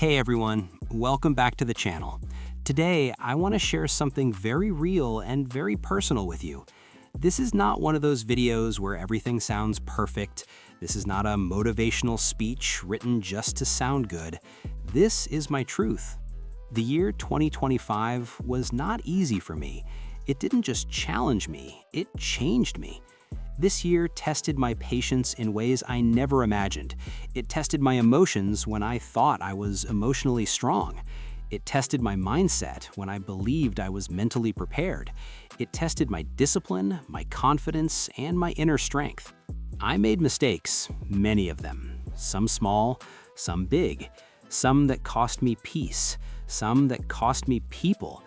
Hey everyone, welcome back to the channel. Today, I want to share something very real and very personal with you. This is not one of those videos where everything sounds perfect. This is not a motivational speech written just to sound good. This is my truth. The year 2025 was not easy for me. It didn't just challenge me, it changed me. This year tested my patience in ways I never imagined. It tested my emotions when I thought I was emotionally strong. It tested my mindset when I believed I was mentally prepared. It tested my discipline, my confidence, and my inner strength. I made mistakes, many of them. Some small, some big. Some that cost me peace. Some that cost me people.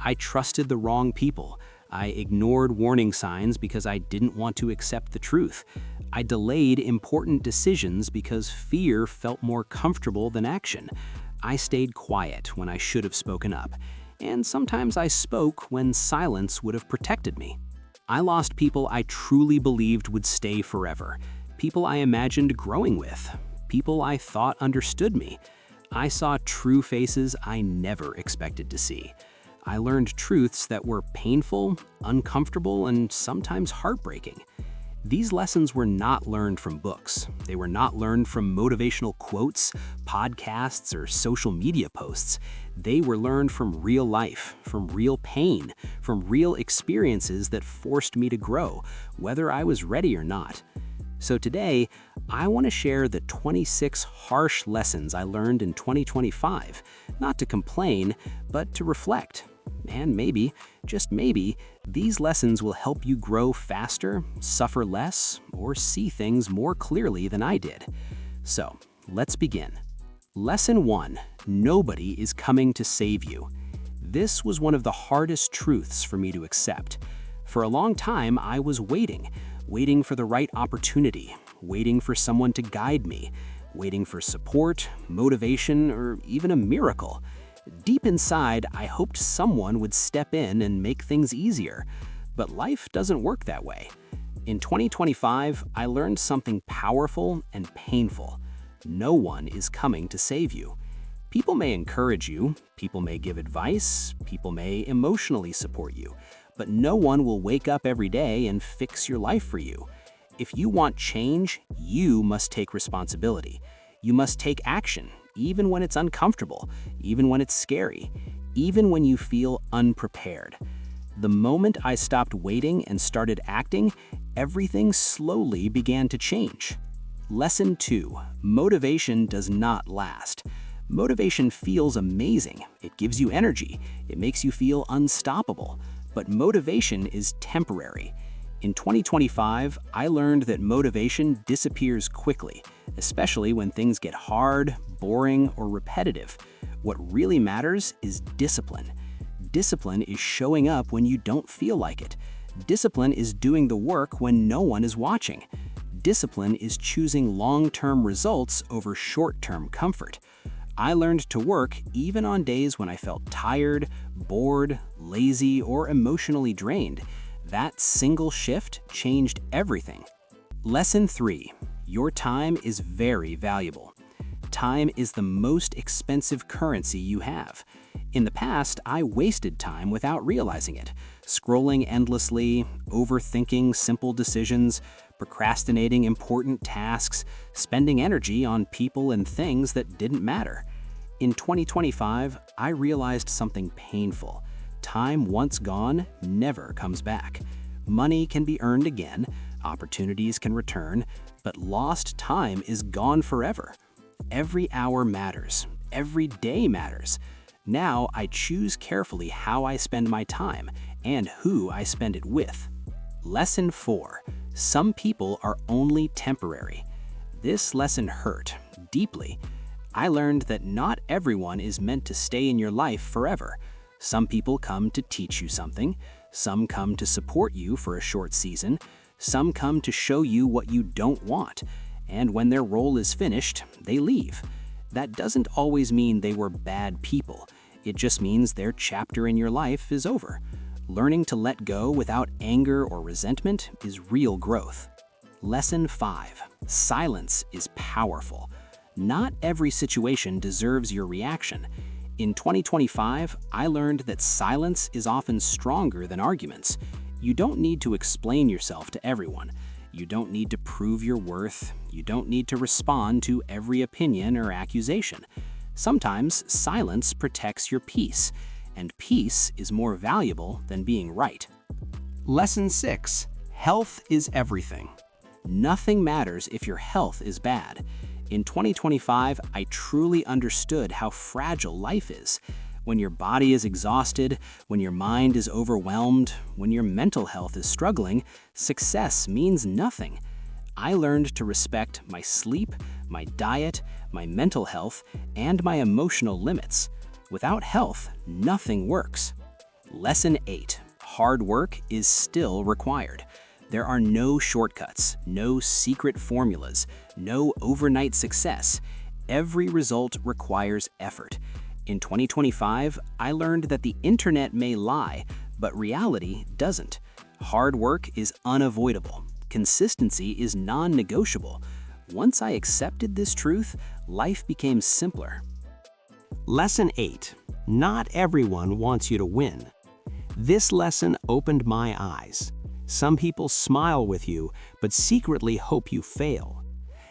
I trusted the wrong people. I ignored warning signs because I didn't want to accept the truth. I delayed important decisions because fear felt more comfortable than action. I stayed quiet when I should have spoken up. And sometimes I spoke when silence would have protected me. I lost people I truly believed would stay forever. People I imagined growing with. People I thought understood me. I saw true faces I never expected to see. I learned truths that were painful, uncomfortable, and sometimes heartbreaking. These lessons were not learned from books. They were not learned from motivational quotes, podcasts, or social media posts. They were learned from real life, from real pain, from real experiences that forced me to grow, whether I was ready or not. So today, I want to share the 26 harsh lessons I learned in 2025, not to complain, but to reflect. And maybe, just maybe, these lessons will help you grow faster, suffer less, or see things more clearly than I did. So, let's begin. Lesson 1: Nobody is coming to save you. This was one of the hardest truths for me to accept. For a long time, I was waiting for the right opportunity, waiting for someone to guide me, waiting for support, motivation, or even a miracle. Deep inside, I hoped someone would step in and make things easier. But life doesn't work that way. In 2025, I learned something powerful and painful. No one is coming to save you. People may encourage you, people may give advice, people may emotionally support you, but no one will wake up every day and fix your life for you. If you want change, you must take responsibility. You must take action, even when it's uncomfortable, even when it's scary, even when you feel unprepared. The moment I stopped waiting and started acting, everything slowly began to change. Lesson 2: Motivation does not last. Motivation feels amazing. It gives you energy. It makes you feel unstoppable. But motivation is temporary. In 2025, I learned that motivation disappears quickly, especially when things get hard, boring, or repetitive. What really matters is discipline. Discipline is showing up when you don't feel like it. Discipline is doing the work when no one is watching. Discipline is choosing long-term results over short-term comfort. I learned to work even on days when I felt tired, bored, lazy, or emotionally drained. That single shift changed everything. Lesson 3: Your time is very valuable. Time is the most expensive currency you have. In the past, I wasted time without realizing it, scrolling endlessly, overthinking simple decisions, procrastinating important tasks, spending energy on people and things that didn't matter. In 2025, I realized something painful. Time once gone never comes back. Money can be earned again, opportunities can return, but lost time is gone forever. Every hour matters. Every day matters. Now I choose carefully how I spend my time and who I spend it with. Lesson 4: Some people are only temporary. This lesson hurt deeply. I learned that not everyone is meant to stay in your life forever. Some people come to teach you something. Some come to support you for a short season. Some come to show you what you don't want. And when their role is finished, they leave. That doesn't always mean they were bad people. It just means their chapter in your life is over. Learning to let go without anger or resentment is real growth. Lesson 5: Silence is powerful. Not every situation deserves your reaction. In 2025, I learned that silence is often stronger than arguments. You don't need to explain yourself to everyone. You don't need to prove your worth. You don't need to respond to every opinion or accusation. Sometimes silence protects your peace, and peace is more valuable than being right. Lesson 6. Health is everything. Nothing matters if your health is bad. In 2025, I truly understood how fragile life is. When your body is exhausted, when your mind is overwhelmed, when your mental health is struggling, success means nothing. I learned to respect my sleep, my diet, my mental health, and my emotional limits. Without health, nothing works. Lesson 8. Hard work is still required. There are no shortcuts, no secret formulas, no overnight success. Every result requires effort. In 2025, I learned that the internet may lie, but reality doesn't. Hard work is unavoidable. Consistency is non-negotiable. Once I accepted this truth, life became simpler. Lesson 8. Not everyone wants you to win. This lesson opened my eyes. Some people smile with you, but secretly hope you fail.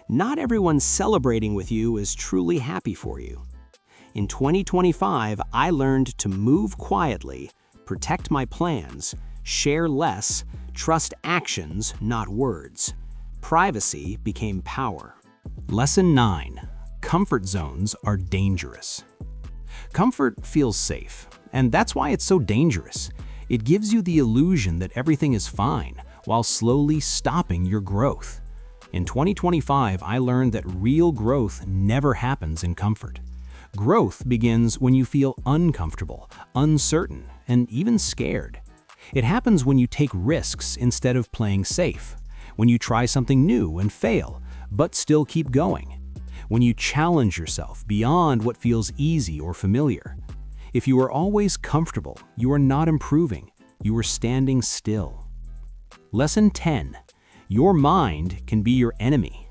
Not everyone celebrating with you is truly happy for you. In 2025, I learned to move quietly, protect my plans, share less, trust actions, not words. Privacy became power. Lesson 9. Comfort zones are dangerous. Comfort feels safe, and that's why it's so dangerous. It gives you the illusion that everything is fine, while slowly stopping your growth. In 2025, I learned that real growth never happens in comfort. Growth begins when you feel uncomfortable, uncertain, and even scared. It happens when you take risks instead of playing safe, when you try something new and fail, but still keep going, when you challenge yourself beyond what feels easy or familiar. If you are always comfortable, you are not improving, you are standing still. Lesson 10. Your mind can be your enemy.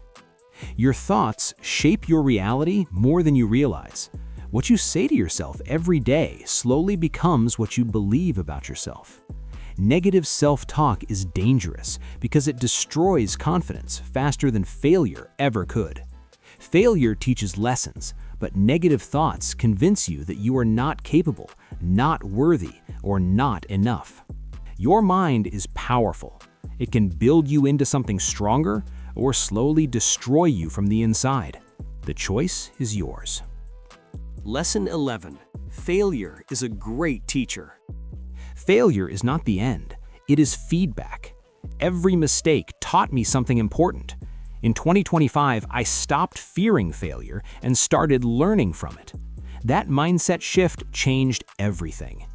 Your thoughts shape your reality more than you realize. What you say to yourself every day slowly becomes what you believe about yourself. Negative self-talk is dangerous because it destroys confidence faster than failure ever could. Failure teaches lessons, but negative thoughts convince you that you are not capable, not worthy, or not enough. Your mind is powerful. It can build you into something stronger or slowly destroy you from the inside. The choice is yours. Lesson 11. Failure is a great teacher. Failure is not the end. It is feedback. Every mistake taught me something important. In 2025, I stopped fearing failure and started learning from it. That mindset shift changed everything.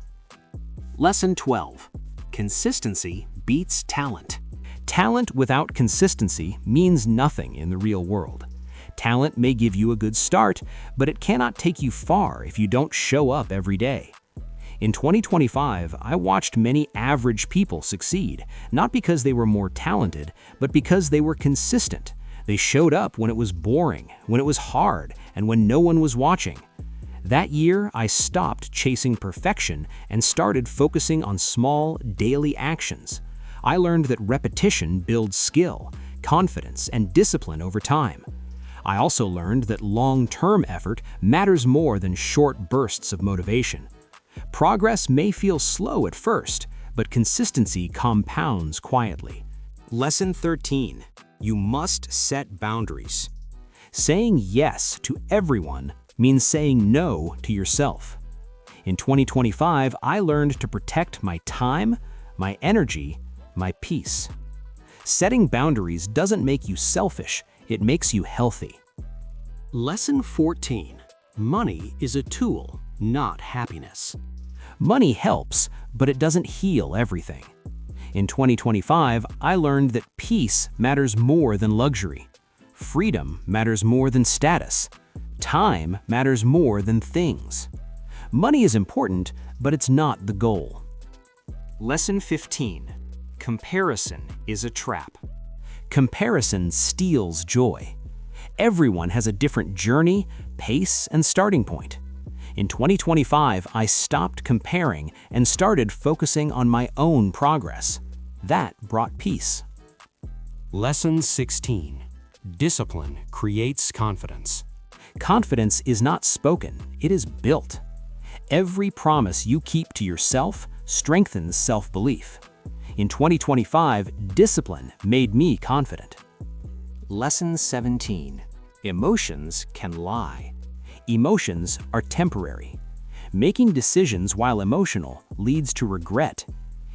Lesson 12. Consistency beats talent. Talent without consistency means nothing in the real world. Talent may give you a good start, but it cannot take you far if you don't show up every day. In 2025, I watched many average people succeed, not because they were more talented, but because they were consistent. They showed up when it was boring, when it was hard, and when no one was watching. That year, I stopped chasing perfection and started focusing on small, daily actions. I learned that repetition builds skill, confidence, and discipline over time. I also learned that long-term effort matters more than short bursts of motivation. Progress may feel slow at first, but consistency compounds quietly. Lesson 13. You must set boundaries. Saying yes to everyone means saying no to yourself. In 2025, I learned to protect my time, my energy, my peace. Setting boundaries doesn't make you selfish, it makes you healthy. Lesson 14. Money is a tool, not happiness. Money helps, but it doesn't heal everything. In 2025, I learned that peace matters more than luxury. Freedom matters more than status. Time matters more than things. Money is important, but it's not the goal. Lesson 15. Comparison is a trap. Comparison steals joy. Everyone has a different journey, pace, and starting point. In 2025, I stopped comparing and started focusing on my own progress. That brought peace. Lesson 16. Discipline creates confidence. Confidence is not spoken, it is built. Every promise you keep to yourself strengthens self-belief. In 2025, discipline made me confident. Lesson 17. Emotions can lie. Emotions are temporary. Making decisions while emotional leads to regret.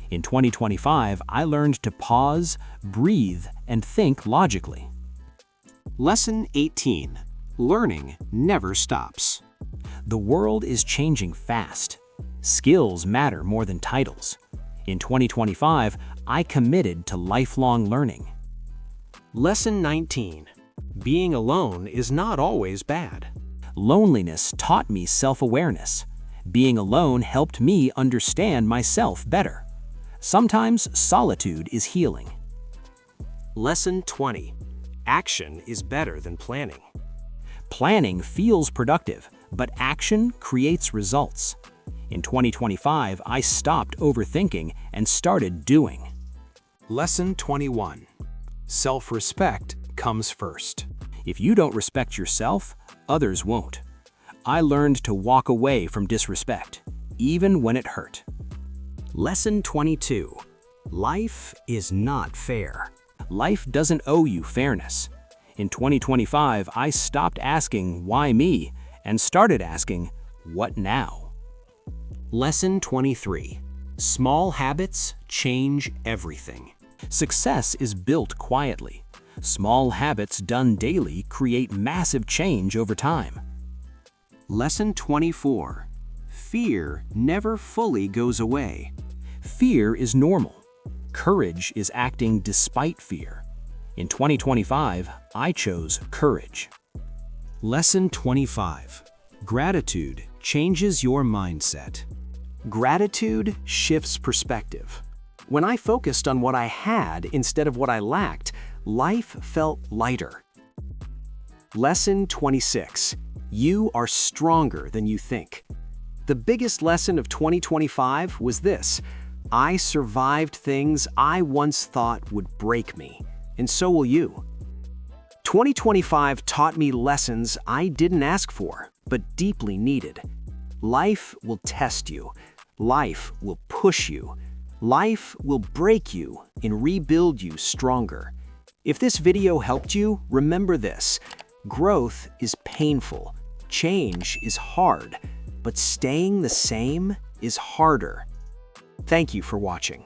In 2025, I learned to pause, breathe, and think logically. Lesson 18. Learning never stops. The world is changing fast. Skills matter more than titles. In 2025, I committed to lifelong learning. Lesson 19. Being alone is not always bad. Loneliness taught me self-awareness. Being alone helped me understand myself better. Sometimes solitude is healing. Lesson 20. Action is better than planning. Planning feels productive, but action creates results. In 2025, I stopped overthinking and started doing. Lesson 21. Self-respect comes first. If you don't respect yourself, others won't. I learned to walk away from disrespect, even when it hurt. Lesson 22. Life is not fair. Life doesn't owe you fairness. In 2025, I stopped asking, why me, and started asking, what now? Lesson 23. Small habits change everything. Success is built quietly. Small habits done daily create massive change over time. Lesson 24. Fear never fully goes away. Fear is normal. Courage is acting despite fear. In 2025, I chose courage. Lesson 25. Gratitude changes your mindset. Gratitude shifts perspective. When I focused on what I had instead of what I lacked, life felt lighter. Lesson 26. You are stronger than you think. The biggest lesson of 2025 was this: I survived things I once thought would break me, and so will you. 2025 taught me lessons I didn't ask for, but deeply needed. Life will test you. Life will push you. Life will break you and rebuild you stronger. If this video helped you, remember this: growth is painful, change is hard, but staying the same is harder. Thank you for watching.